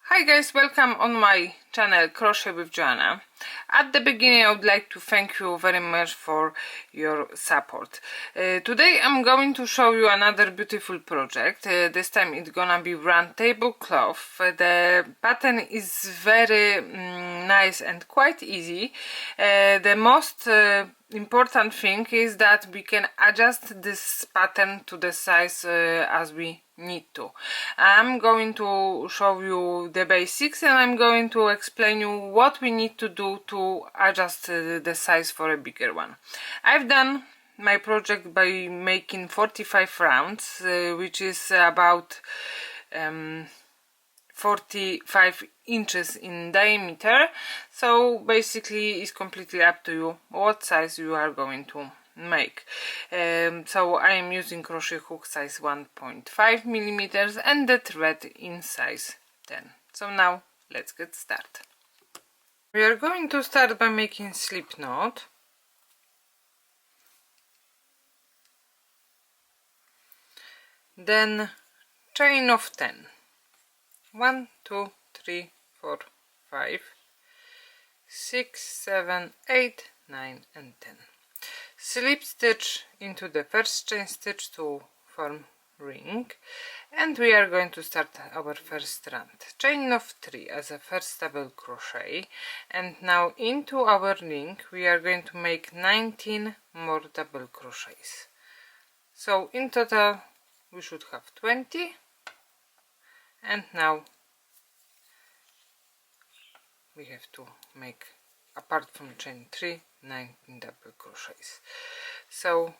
Hi guys, welcome on my channel Crochet with Joanna. At the beginning I would like to thank you very much for your support. Today I'm going to show you another beautiful project. This time it's gonna be round tablecloth. The pattern is very nice and quite easy. The most important thing is that we can adjust this pattern to the size as we need to. I'm going to show you the basics and I'm going to explain you what we need to do to adjust the size for a bigger one. I've done my project by making 45 rounds, which is about 45 inches in diameter, so basically it's completely up to you what size you are going to make. So I am using crochet hook size 1.5 millimeters and the thread in size 10. So now let's get started. We are going to start by making slip knot. Then chain of 10. 1, 2, 3, 4, 5, 6, 7, 8, 9 and 10. Slip stitch into the first chain stitch to form ring, and we are going to start our first round. Chain of 3 as a first double crochet, and now into our ring we are going to make 19 more double crochets. So in total we should have 20, and now we have to make, apart from chain 3, 19 double crochets. So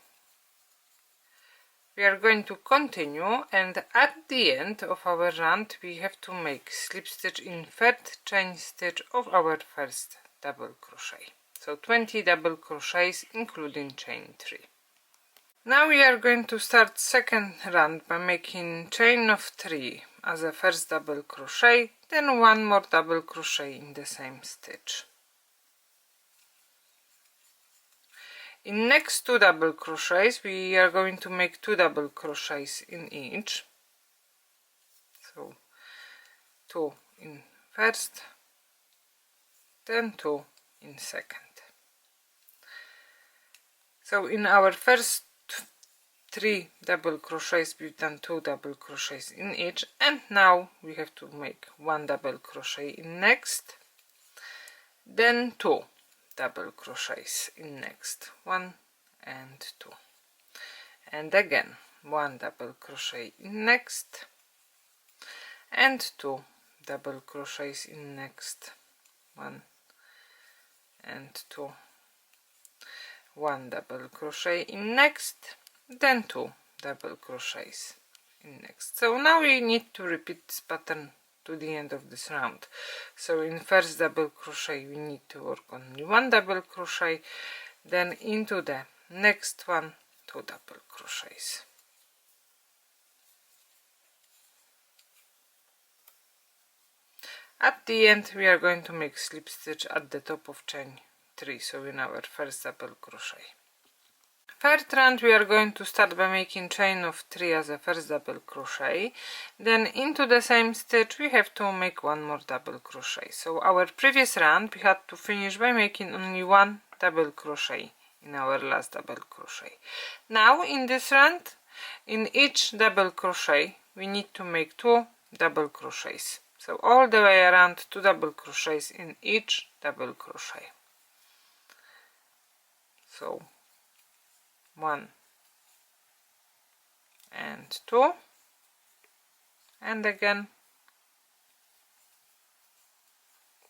we are going to continue, and at the end of our round we have to make slip stitch in third chain stitch of our first double crochet. So 20 double crochets including chain 3. Now we are going to start second round by making chain of 3 as a first double crochet, then one more double crochet in the same stitch. In next 2 double crochets we are going to make 2 double crochets in each. So 2 in first, then 2 in second. So in our first 3 double crochets we've done 2 double crochets in each, and now we have to make 1 double crochet in next, then 2 double crochets in next, 1 and 2, and again 1 double crochet in next, and 2 double crochets in next, 1 and 2, 1 double crochet in next, then 2 double crochets in next. So now we need to repeat this pattern to the end of this round. So in first double crochet we need to work only 1 double crochet, then into the next one 2 double crochets. At the end we are going to make slip stitch at the top of chain 3, so in our first double crochet. Third round we are going to start by making chain of 3 as a first double crochet, then into the same stitch we have to make 1 more double crochet. So our previous round we had to finish by making only 1 double crochet in our last double crochet. Now in this round, in each double crochet we need to make 2 double crochets. So all the way around 2 double crochets in each double crochet. So 1 and 2, and again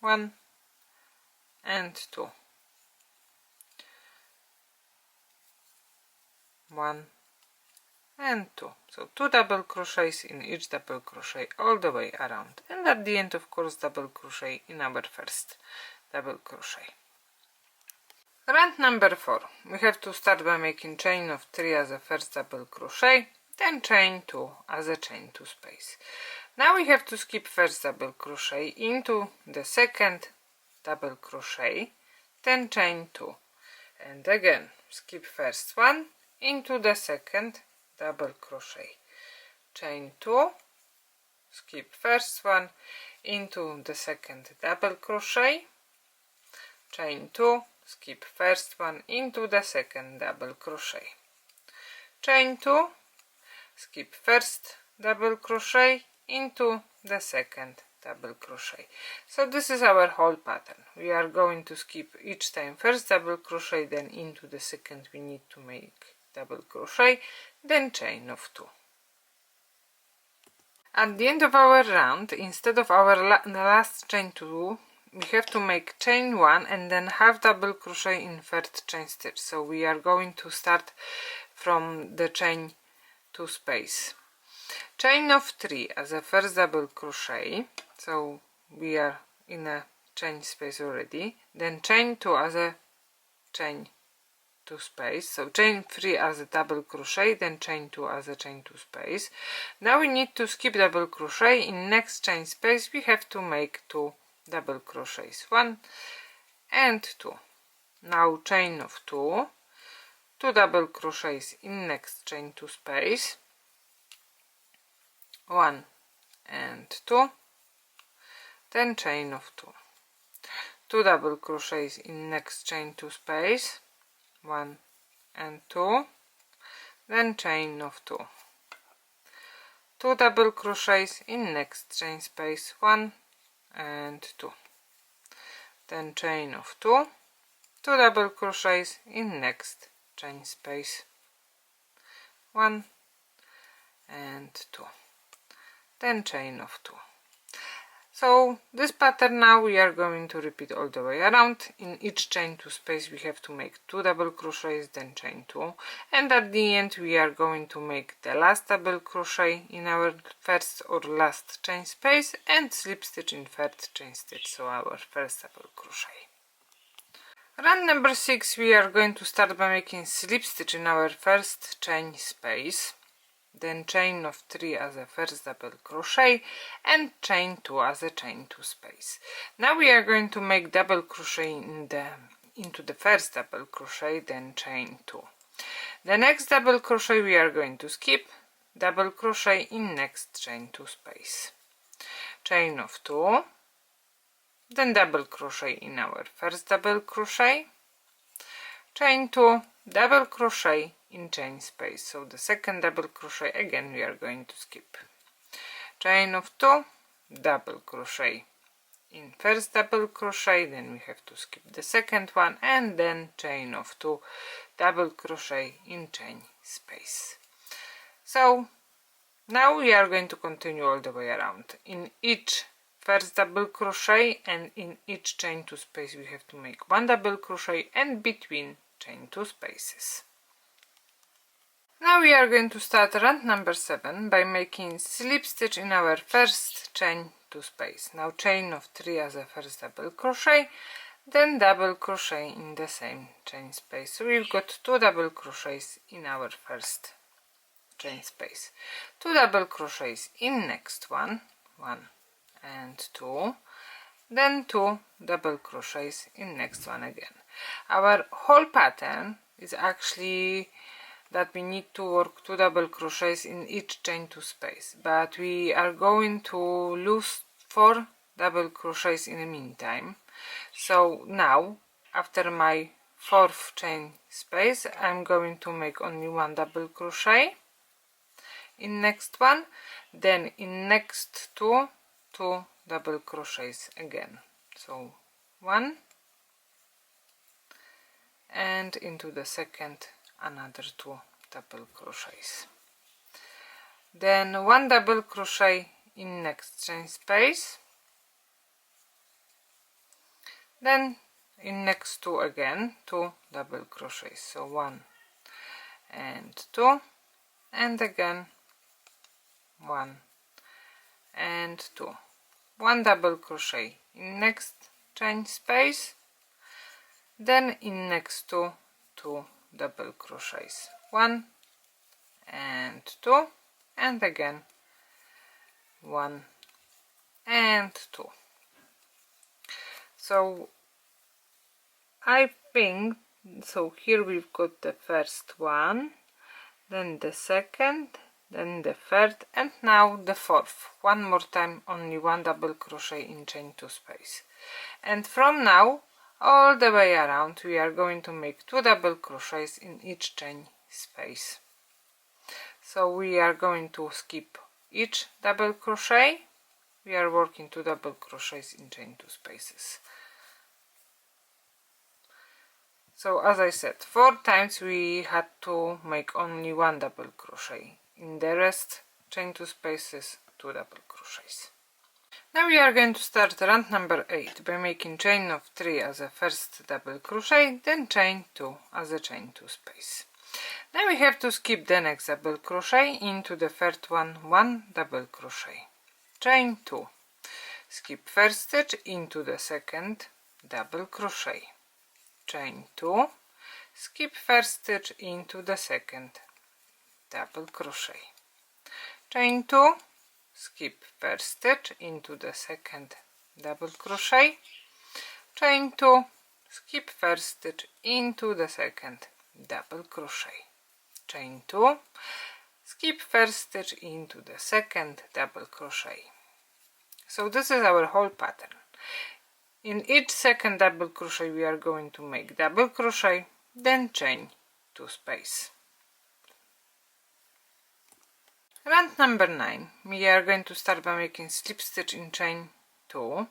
1 and 2, 1 and 2. So 2 double crochets in each double crochet all the way around, and at the end of course double crochet in our first double crochet. Round number 4. We have to start by making chain of 3 as a first double crochet, then chain 2 as a chain 2 space. Now we have to skip first double crochet into the second double crochet, then chain 2, and again skip first one into the second double crochet, chain 2, skip first one, into the second double crochet, chain 2, skip first one, into the second double crochet, chain 2, skip first double crochet, into the second double crochet. So this is our whole pattern. We are going to skip each time first double crochet, then into the second we need to make double crochet, then chain of 2. At the end of our round, instead of our last chain 2, we have to make chain 1 and then half double crochet in third chain stitch. So we are going to start from the chain 2 space. Chain of 3 as a first double crochet, so we are in a chain space already, then chain 2 as a chain 2 space, so chain 3 as a double crochet, then chain 2 as a chain 2 space. Now we need to skip double crochet. In next chain space we have to make 2 double crochets, 1 and 2. Now chain of 2, 2 double crochets in next chain 2 space, 1 and 2, then chain of 2, 2 double crochets in next chain 2 space, 1 and 2, then chain of 2, 2 double crochets in next chain space, 1 and 2, then chain of 2, 2 double crochets in next chain space, 1 and 2, then chain of 2. So this pattern now we are going to repeat all the way around. In each chain 2 space we have to make 2 double crochets, then chain 2, and at the end we are going to make the last double crochet in our first or last chain space and slip stitch in third chain stitch, so our first double crochet. Round number 6 we are going to start by making slip stitch in our first chain space, then chain of 3 as a first double crochet and chain 2 as a chain 2 space. Now we are going to make double crochet into the first double crochet, then chain 2. The next double crochet we are going to skip, double crochet in next chain 2 space, chain of 2, then double crochet in our first double crochet, chain 2, double crochet in chain space, so the second double crochet again we are going to skip, chain of 2, double crochet in first double crochet, then we have to skip the second one, and then chain of 2, double crochet in chain space. So now we are going to continue all the way around. In each first double crochet and in each chain 2 space we have to make 1 double crochet and between chain 2 spaces. Now we are going to start round number 7 by making slip stitch in our first chain 2 space. Now chain of 3 as a first double crochet, then double crochet in the same chain space. So we've got 2 double crochets in our first chain space, 2 double crochets in next one, 1 and 2, then 2 double crochets in next one again. Our whole pattern is actually that we need to work 2 double crochets in each chain 2 space, but we are going to lose 4 double crochets in the meantime. So now after my 4th chain space I'm going to make only 1 double crochet in next one, then in next 2 double crochets again, so 1 and into the second another 2 double crochets, then 1 double crochet in next chain space, then in next 2 again 2 double crochets, so 1 and 2, and again 1 and 2, 1 double crochet in next chain space, then in next 2 double crochets, 1 and 2, and again 1 and 2. So I think so here we've got the first one, then the second, then the third, and now the fourth. One more time, only one double crochet in chain 2 space. And from now all the way around we are going to make 2 double crochets in each chain space. So we are going to skip each double crochet. We are working 2 double crochets in chain 2 spaces. So as I said, 4 times we had to make only 1 double crochet. In the rest chain 2 spaces, 2 double crochets. Now we are going to start round number 8 by making chain of 3 as a first double crochet, then chain 2 as a chain 2 space. Now we have to skip the next double crochet into the third one, 1 double crochet, chain 2, skip first stitch into the second double crochet, chain 2, skip first stitch into the second double crochet, chain 2, skip first stitch into the second double crochet, chain 2, skip first stitch into the second double crochet, chain 2, skip first stitch into the second double crochet. So this is our whole pattern. In each second double crochet we are going to make double crochet, then chain 2 space. Round number 9, we are going to start by making slip stitch in chain 2,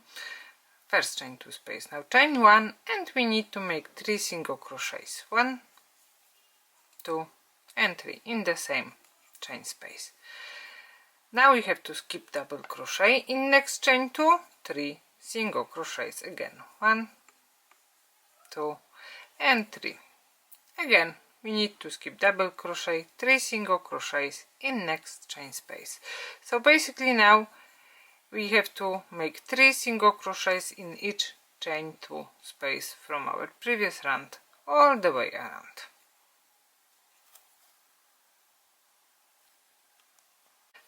first chain 2 space, now chain 1, and we need to make 3 single crochets, 1, 2 and 3 in the same chain space. Now we have to skip double crochet in next chain 2, 3 single crochets again, 1, 2 and 3. Again we need to skip double crochet, 3 single crochets in next chain space. So basically now we have to make 3 single crochets in each chain 2 space from our previous round all the way around.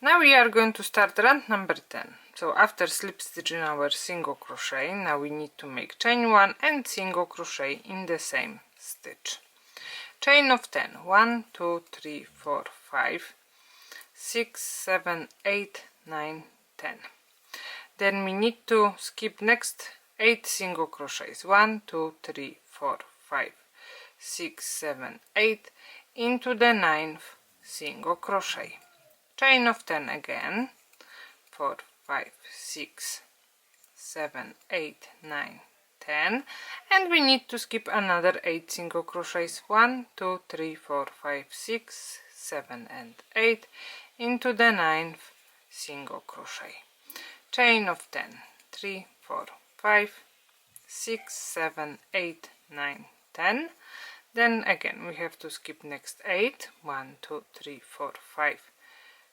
Now we are going to start round number 10. So after slip stitch in our single crochet, now we need to make chain 1 and single crochet in the same stitch. Chain of 10, 1, 2, 3, 4, 5, 6, 7, 8, 9, 10. Then we need to skip next 8 single crochets, 1, 2, 3, 4, 5, 6, 7, 8 into the 9th single crochet. Chain of 10 again, 4, 5, 6, 7, 8, 9, 10, and we need to skip another 8 single crochets, 1, 2, 3, 4, 5, 6, 7 and 8 into the 9th single crochet. Chain of 10, 3, 4, 5, 6, 7, 8, 9, 10. Then again we have to skip next 8, 1, 2, 3, 4, 5,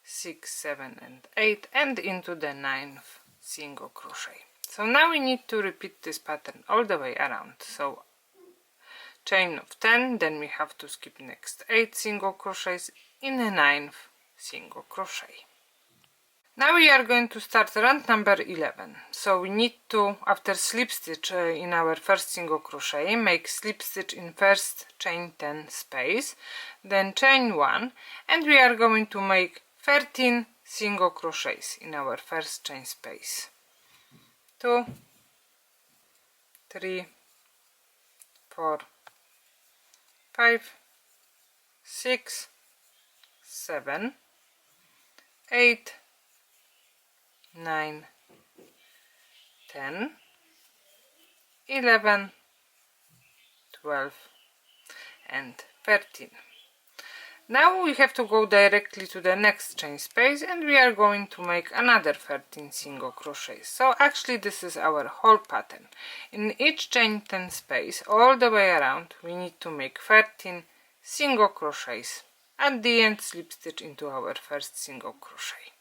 6, 7 and 8 and into the 9th single crochet. So now we need to repeat this pattern all the way around. So chain of 10, then we have to skip next 8 single crochets in the 9th single crochet. Now we are going to start round number 11. So we need to, after slip stitch in our first single crochet, make slip stitch in first chain 10 space, then chain 1, and we are going to make 13 single crochets in our first chain space. 2, 3, 4, 5, 6, 7, 8, 9, 10, 11, 12 and 13. Now we have to go directly to the next chain space and we are going to make another 13 single crochets. So actually this is our whole pattern. In each chain 10 space all the way around we need to make 13 single crochets. At the end slip stitch into our first single crochet.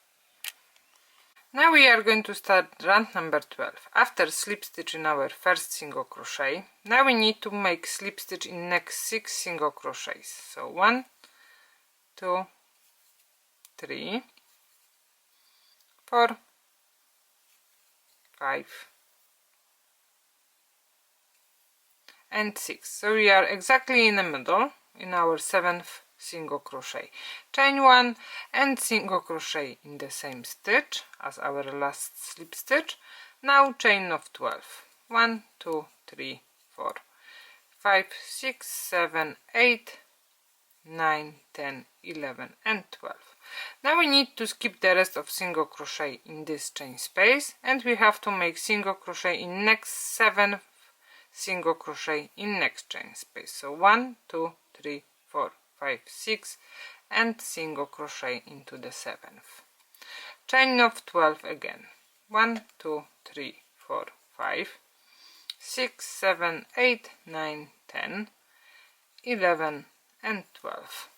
Now we are going to start round number 12. After slip stitch in our first single crochet, now we need to make slip stitch in next 6 single crochets. So 1, 2, 3, 4, 5 and 6. So we are exactly in the middle in our 7th single crochet, chain 1 and single crochet in the same stitch as our last slip stitch. Now chain of 12, 1 2 3 4 5 6 7 8 9 10 11 and 12. Now we need to skip the rest of single crochet in this chain space, and we have to make single crochet in next 7 single crochet in next chain space. So 1 2 3 4 5 6 and single crochet into the 7th. Chain of 12 again, 1 2 3 4 5 6 7 8 9 10 11 and 12,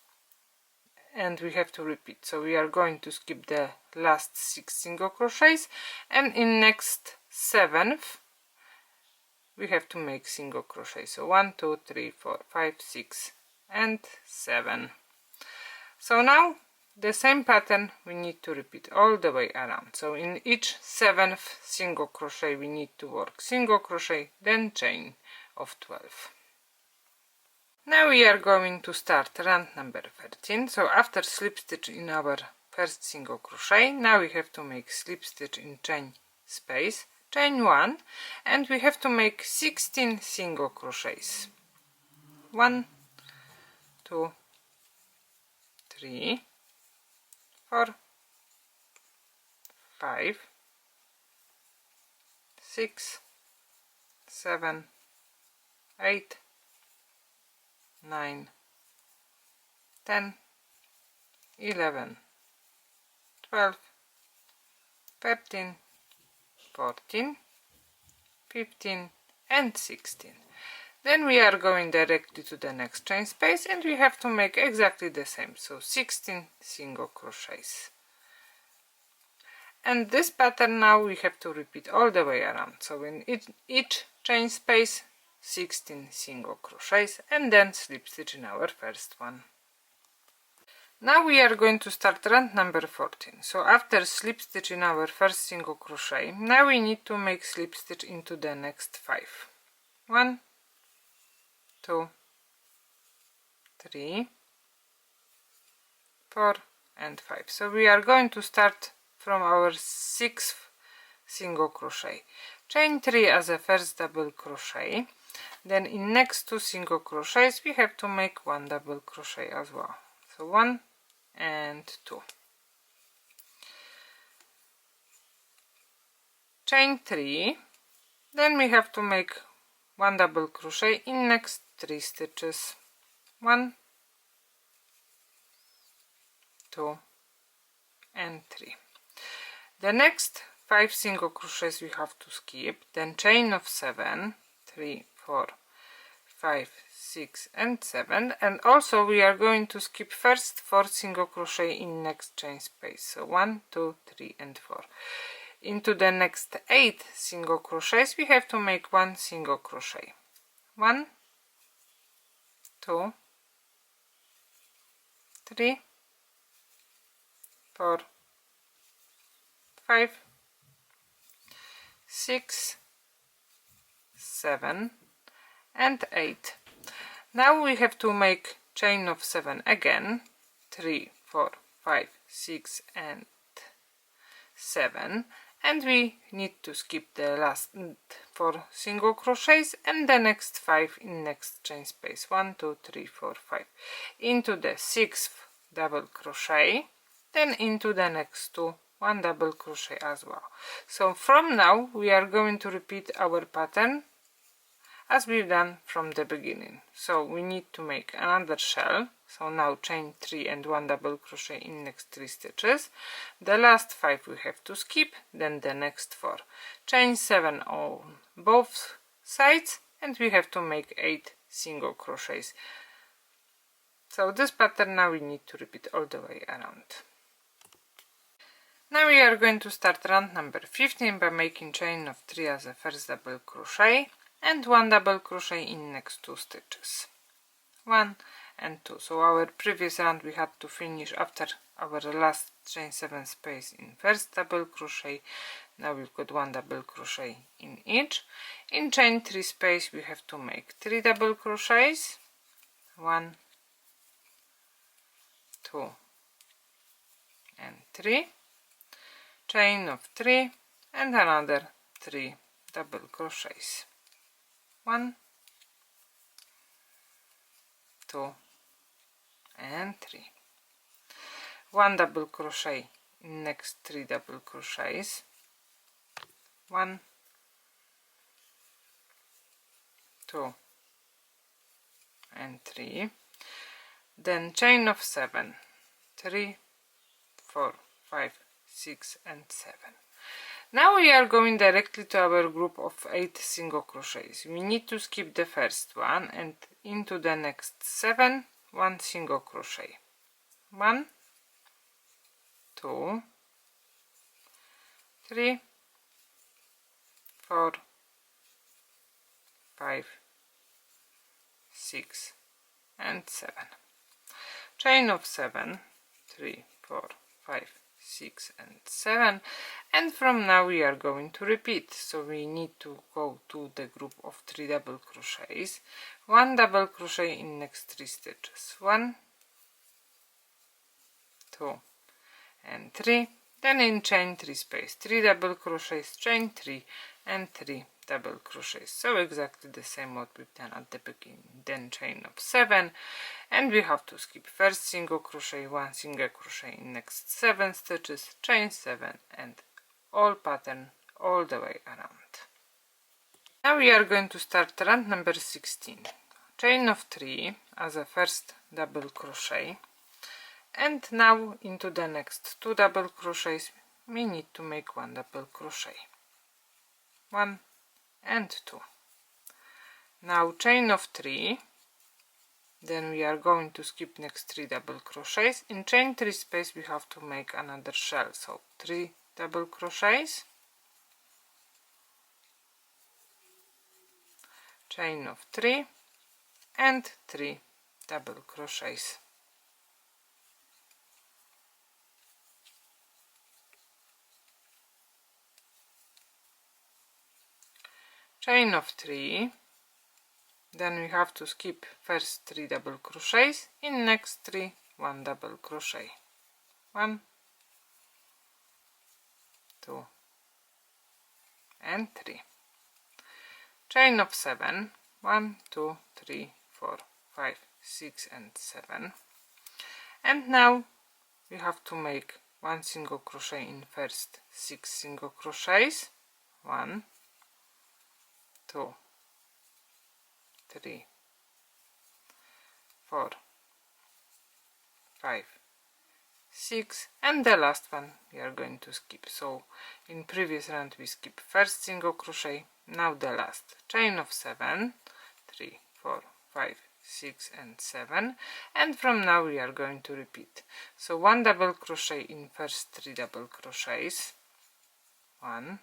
and we have to repeat. So we are going to skip the last 6 single crochets, and in next 7th we have to make single crochet. So 1 2 3 4 5 6 and 7. So now the same pattern we need to repeat all the way around. So in each 7th single crochet we need to work single crochet, then chain of 12. Now we are going to start round number 13. So after slip stitch in our first single crochet, now we have to make slip stitch in chain space, chain 1, and we have to make 16 single crochets. 1 2 3 4 5 6 7 8 9 10 11 12 13 14 15 and 16. Then we are going directly to the next chain space, and we have to make exactly the same, so 16 single crochets. And this pattern now we have to repeat all the way around. So in each chain space 16 single crochets, and then slip stitch in our first one. Now we are going to start round number 14. So after slip stitch in our first single crochet, now we need to make slip stitch into the next 5. 1 2 3 4 and 5. So we are going to start from our 6th single crochet, chain 3 as a first double crochet, then in next 2 single crochets we have to make 1 double crochet as well. So 1 and 2, chain 3, then we have to make 1 double crochet in next 3 stitches, 1 2 and 3. The next 5 single crochets we have to skip, then chain of 7, 3 4 5 6 and 7, and also we are going to skip first 4 single crochet in next chain space. So 1 2 3 and 4. Into the next 8 single crochets we have to make 1 single crochet, 1 2 3 4 5 6 7 and 8. Now we have to make chain of 7 again, 3 4 5 6 and 7, and we need to skip the last 4 single crochets and the next 5 in next chain space, 1 2 3 4 5, into the 6th double crochet, then into the next 2 1 double crochet as well. So from now we are going to repeat our pattern as we've done from the beginning. So we need to make another shell, so now chain 3 and 1 double crochet in next 3 stitches, the last 5 we have to skip, then the next 4, chain 7 on both sides, and we have to make 8 single crochets. So this pattern now we need to repeat all the way around. Now we are going to start round number 15 by making chain of 3 as a first double crochet and 1 double crochet in next 2 stitches, 1 and 2. So our previous round we had to finish after our last chain 7 space in first double crochet. Now we've got 1 double crochet in each. In chain 3 space we have to make 3 double crochets, 1 2 and 3, chain of 3 and another 3 double crochets. 1, 2 and 3. 1 double crochet in next 3 double crochets. 1, 2 and 3. Then chain of 7, 3, 4, 5, 6 and 7. Now we are going directly to our group of 8 single crochets. We need to skip the first one and into the next 7, 1 single crochet. 1, 2, 3, 4, 5, 6 and 7. Chain of 7, 3, 4, 5, 6 and 7, and from now we are going to repeat. So we need to go to the group of 3 double crochets, 1 double crochet in next 3 stitches, 1, 2 and 3, then in chain 3 space 3 double crochets, chain 3 and 3 double crochets. So exactly the same what we've done at the beginning. Then chain of 7, and we have to skip first single crochet, 1 single crochet in next 7 stitches, chain 7 and all pattern all the way around. Now we are going to start round number 16. Chain of 3 as a first double crochet, and now into the next 2 double crochets we need to make 1 double crochet, 1 and 2. Now chain of 3, then we are going to skip next 3 double crochets. In chain 3 space we have to make another shell, so 3 double crochets, chain of 3 and 3 double crochets. Chain of 3, then we have to skip first 3 double crochets, in next 3 1 double crochet, 1, 2 and 3. Chain of 7, 1, 2, 3, 4, 5, 6 and 7, and now we have to make 1 single crochet in first 6 single crochets, 1, 2, 3, 4, 5, 6, and the last one we are going to skip. So in previous round we skip first single crochet, now the last. Chain of 7, 3, 4, 5, 6 and 7, and from now we are going to repeat. So 1 double crochet in first 3 double crochets, 1,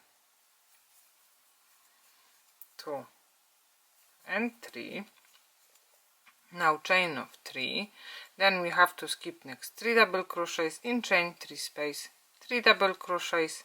2 and 3. Now chain of 3, then we have to skip next 3 double crochets, in chain 3 space 3 double crochets,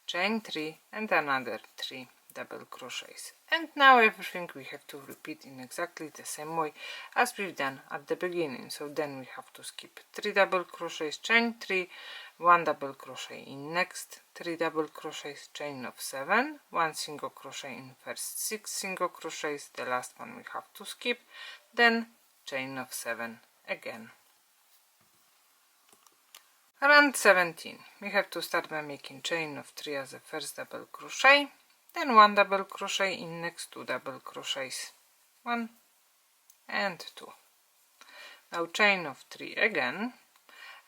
chain 3 and another 3 double crochets. And now everything we have to repeat in exactly the same way as we've done at the beginning. So then we have to skip 3 double crochets, chain 3, 1 double crochet in next 3 double crochets, chain of 7, 1 single crochet in first 6 single crochets, the last one we have to skip, then chain of 7 again. Round 17, we have to start by making chain of 3 as a first double crochet, then 1 double crochet in next 2 double crochets, 1 and 2. Now chain of 3 again,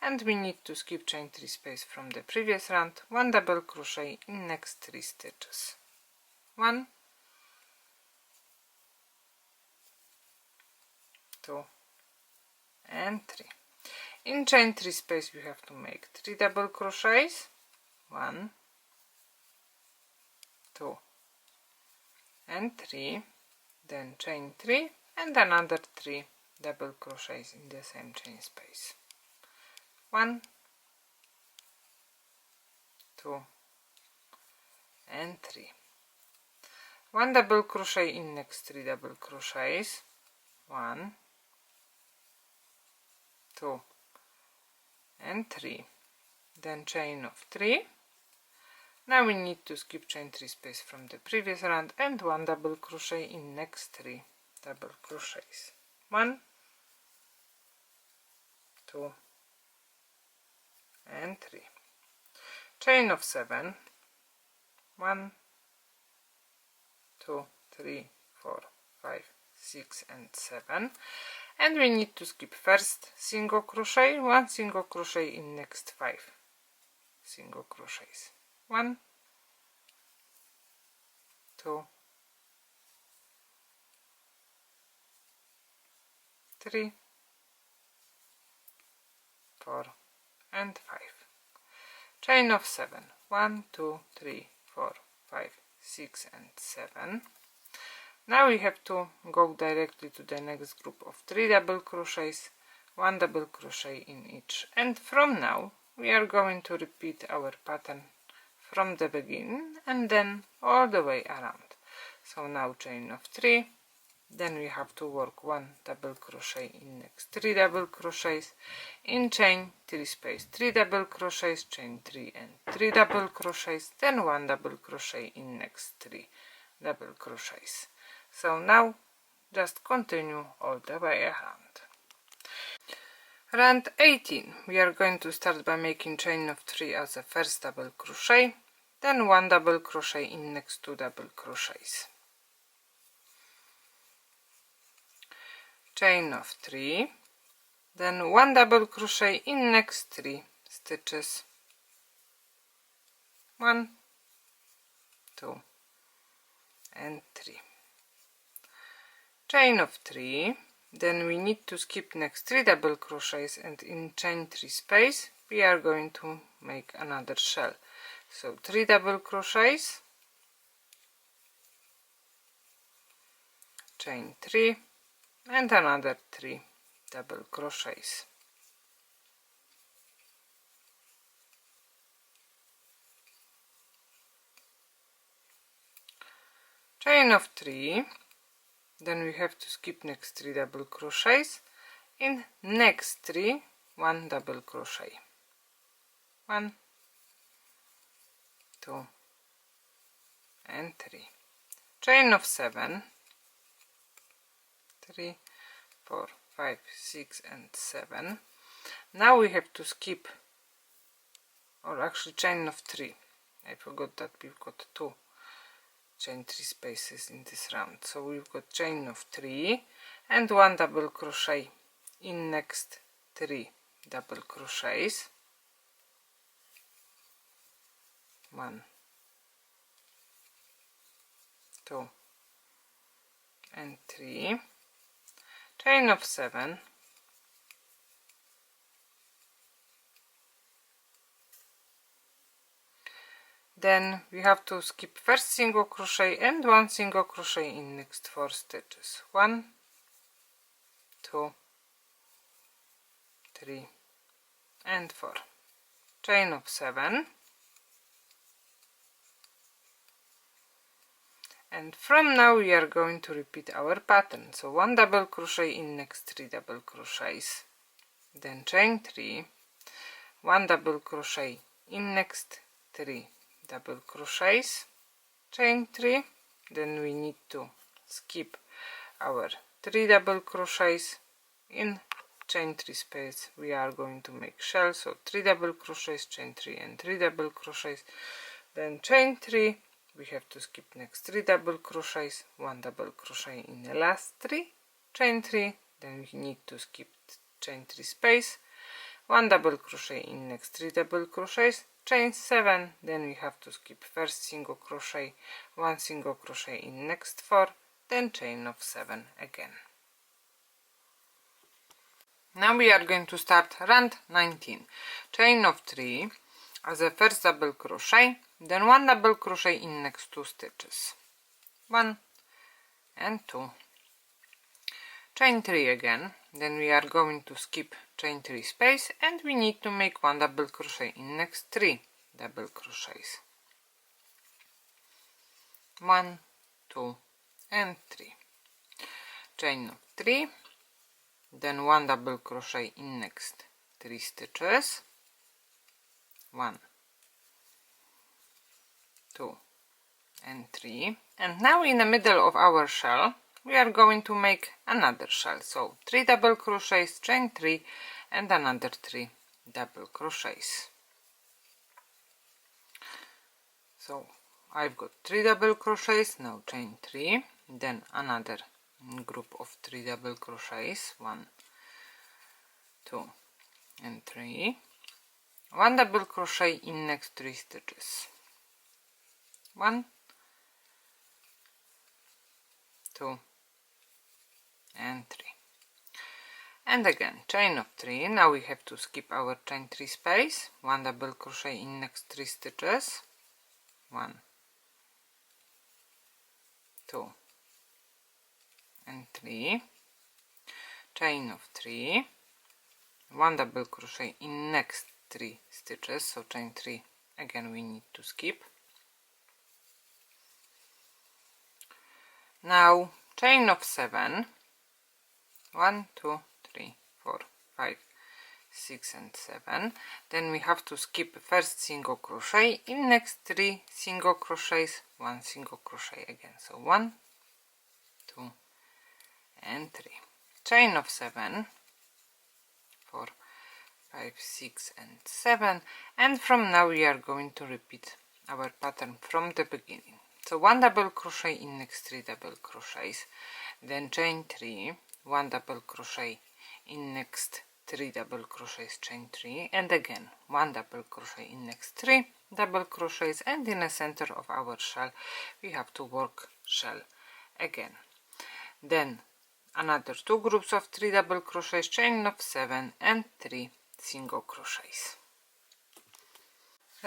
and we need to skip chain 3 space from the previous round, 1 double crochet in next 3 stitches, 1, 2 and 3. In chain 3 space we have to make 3 double crochets, 1, 2 and 3, then chain 3 and another 3 double crochets in the same chain space, 1, 2 and 3. 1 double crochet in next 3 double crochets, 1, 2 and 3, then chain of 3. Now we need to skip chain 3 space from the previous round and 1 double crochet in next 3 double crochets. 1, 2 and 3. Chain of 7. 1, 2, 3, 4, 5, 6 and 7. And we need to skip first single crochet, 1 single crochet in next 5 single crochets. 1, 2, 3, 4 and 5. Chain of 7. 1, 2, 3, 4, 5, 6 and 7. Now we have to go directly to the next group of 3 double crochets, 1 double crochet in each, and from now we are going to repeat our pattern from the beginning and then all the way around. So now chain of 3, then we have to work 1 double crochet in next 3 double crochets, in chain 3 space 3 double crochets, chain 3 and 3 double crochets, then 1 double crochet in next 3 double crochets. So now just continue all the way around. Round 18, we are going to start by making chain of 3 as a first double crochet, then 1 double crochet in next 2 double crochets. Chain of 3, then 1 double crochet in next 3 stitches. 1, 2 and 3. Chain of 3, then we need to skip next 3 double crochets and in chain 3 space we are going to make another shell. So 3 double crochets, chain 3 and another 3 double crochets. Chain of 3, then we have to skip next 3 double crochets, in next 3 1 double crochet. 1, 2 and 3. Chain of 7, 3, 4, 5, 6 and 7. Now we have to skip, or actually chain of 3. I forgot that we've got 2 chain 3 spaces in this round. So we've got chain of 3 and 1 double crochet in next 3 double crochets. 1, 2 and 3. Chain of 7, then we have to skip first single crochet and 1 single crochet in next 4 stitches. 1, 2, 3 and 4. Chain of 7, and from now we are going to repeat our pattern. So 1 double crochet in next 3 double crochets, then chain 3, 1 double crochet in next 3 double crochets, chain 3, then we need to skip our 3 double crochets, in chain 3 space we are going to make shell. So 3 double crochets, chain 3 and 3 double crochets, then chain 3, we have to skip next 3 double crochets, 1 double crochet in the last 3, chain 3, then we need to skip chain 3 space, 1 double crochet in next 3 double crochets, chain 7, then we have to skip first single crochet, 1 single crochet in next 4, then chain of 7 again. Now we are going to start round 19. Chain of 3 as a first double crochet, then 1 double crochet in next 2 stitches. 1 and 2. Chain 3 again, then we are going to skip chain 3 space and we need to make 1 double crochet in next 3 double crochets. 1, 2 and 3. Chain of 3, then 1 double crochet in next 3 stitches. 1, 2 and 3. And now in the middle of our shell we are going to make another shell. So 3 double crochets, chain 3 and another 3 double crochets. So I've got 3 double crochets, now chain 3, then another group of 3 double crochets, 1, 2 and 3, 1 double crochet in next 3 stitches, 1, 2 and 3, and again chain of 3. Now we have to skip our chain 3 space, 1 double crochet in next 3 stitches, 1, 2 and 3, chain of 3, 1 double crochet in next 3 stitches, so chain 3 again we need to skip. Now chain of 7, 1, 2, 3, 4, 5, 6 and 7. Then we have to skip first single crochet in next 3 single crochets, 1 single crochet again, so 1, 2 and 3, chain of 7, 4, 5, 6 and 7, and from now we are going to repeat our pattern from the beginning. So 1 double crochet in next 3 double crochets, then chain 3, 1 double crochet in next 3 double crochets, chain 3, and again 1 double crochet in next 3 double crochets, and in the center of our shell we have to work shell again. Then another 2 groups of 3 double crochets, chain of 7 and 3 single crochets.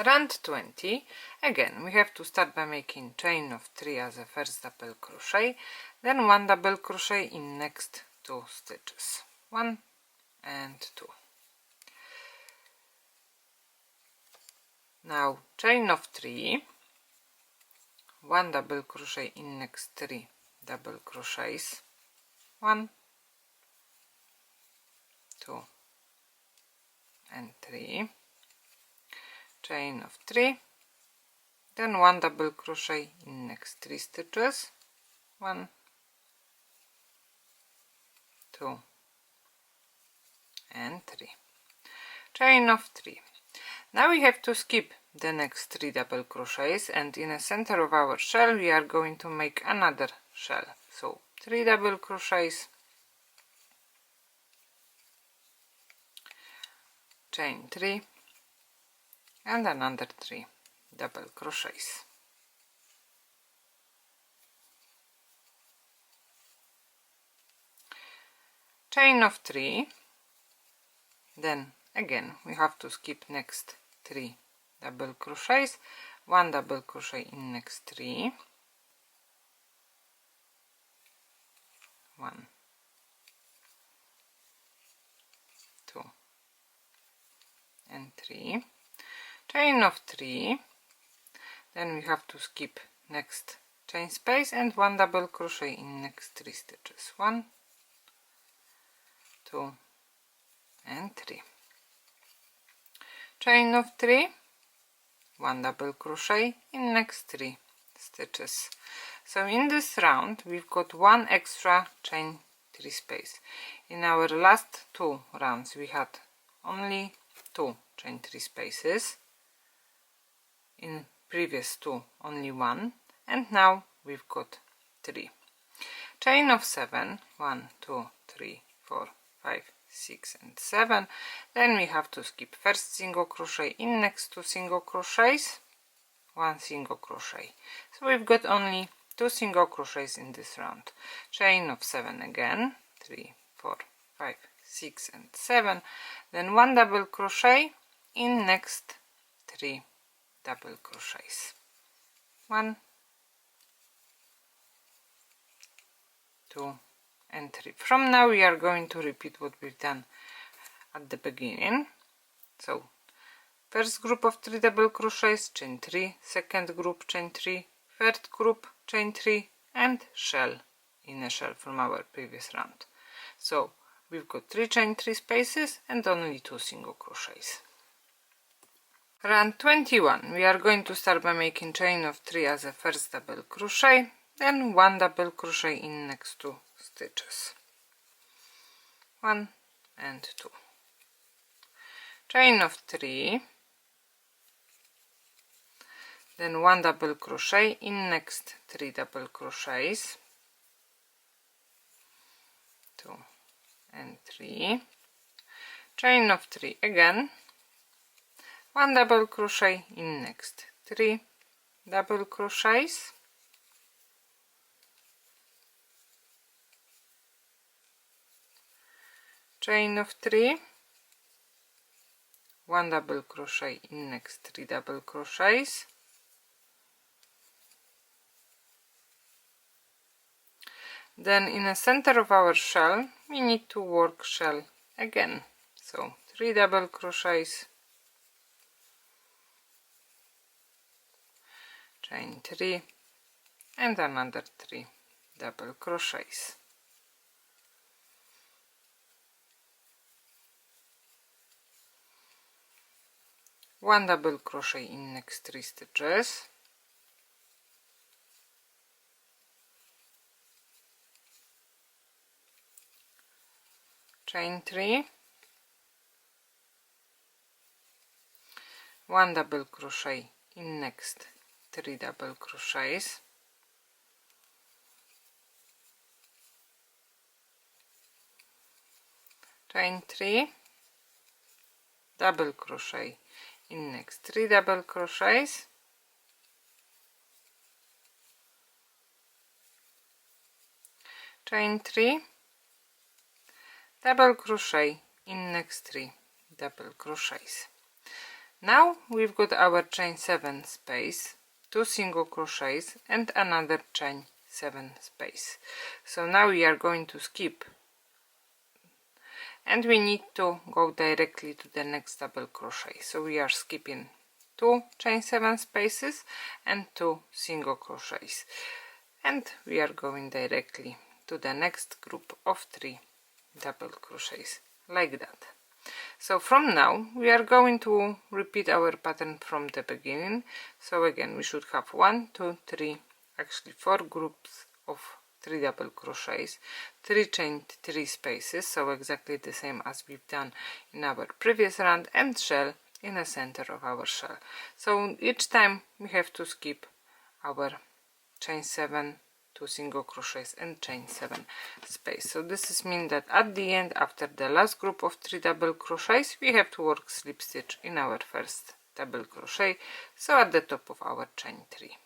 Round 20, again we have to start by making chain of 3 as a first double crochet, then 1 double crochet in next 2 stitches, 1 and 2. Now chain of 3, 1 double crochet in next 3 double crochets, 1, 2 and 3, chain of 3, then 1 double crochet in next 3 stitches, 1, 2 and 3, chain of 3. Now we have to skip the next 3 double crochets, and in the center of our shell we are going to make another shell. So 3 double crochets, chain 3 and another 3 double crochets. Chain of 3, then again we have to skip next 3 double crochets, 1 double crochet in next 3, 1, 2 and 3, chain of 3, then we have to skip next chain space and 1 double crochet in next 3 stitches, 1, 2 and 3, chain of 3, 1 double crochet in next 3 stitches. So in this round we've got 1 extra chain 3 space. In our last 2 rounds we had only 2 chain 3 spaces, in previous 2 only 1, and now we've got 3. Chain of 7, 1, 2, 3, 4, 5, 6 and 7. Then we have to skip first single crochet in next 2 single crochets, 1 single crochet. So we've got only 2 single crochets in this round. Chain of 7 again, 3, 4, 5, 6 and 7. Then 1 double crochet in next 3 double crochets, 1, 2 and 3. From now we are going to repeat what we've done at the beginning. So first group of 3 double crochets, chain 3, second group chain 3, third group chain 3 and shell in a shell from our previous round. So we've got 3 chain 3 spaces and only 2 single crochets. Round 21, we are going to start by making chain of 3 as a first double crochet, then 1 double crochet in next 2 stitches, 1 and 2, chain of 3, then 1 double crochet in next 3 double crochets, 2 and 3, chain of 3 again, 1 double crochet in next 3 double crochets, chain of 3, 1 double crochet in next 3 double crochets, then in the center of our shell we need to work shell again, so 3 double crochets, chain 3 and another 3 double crochets. One double crochet in next 3 stitches, chain 3, 1 double crochet in next 3 double crochets, chain 3, double crochet in next 3 double crochets, chain 3, double crochet in next 3 double crochets. Now we've got our chain 7 space, 2 single crochets and another chain 7 space. So now we are going to skip and we need to go directly to the next double crochet. So we are skipping 2 chain 7 spaces and 2 single crochets, and we are going directly to the next group of 3 double crochets, like that. So from now we are going to repeat our pattern from the beginning. So again we should have 1, 2, 3, actually 4 groups of 3 double crochets, 3 chained 3 spaces, so exactly the same as we've done in our previous round, and shell in the center of our shell. So each time we have to skip our chain 7, 2 single crochets and chain 7 space. So this is mean that at the end, after the last group of 3 double crochets, we have to work slip stitch in our first double crochet, so at the top of our chain 3.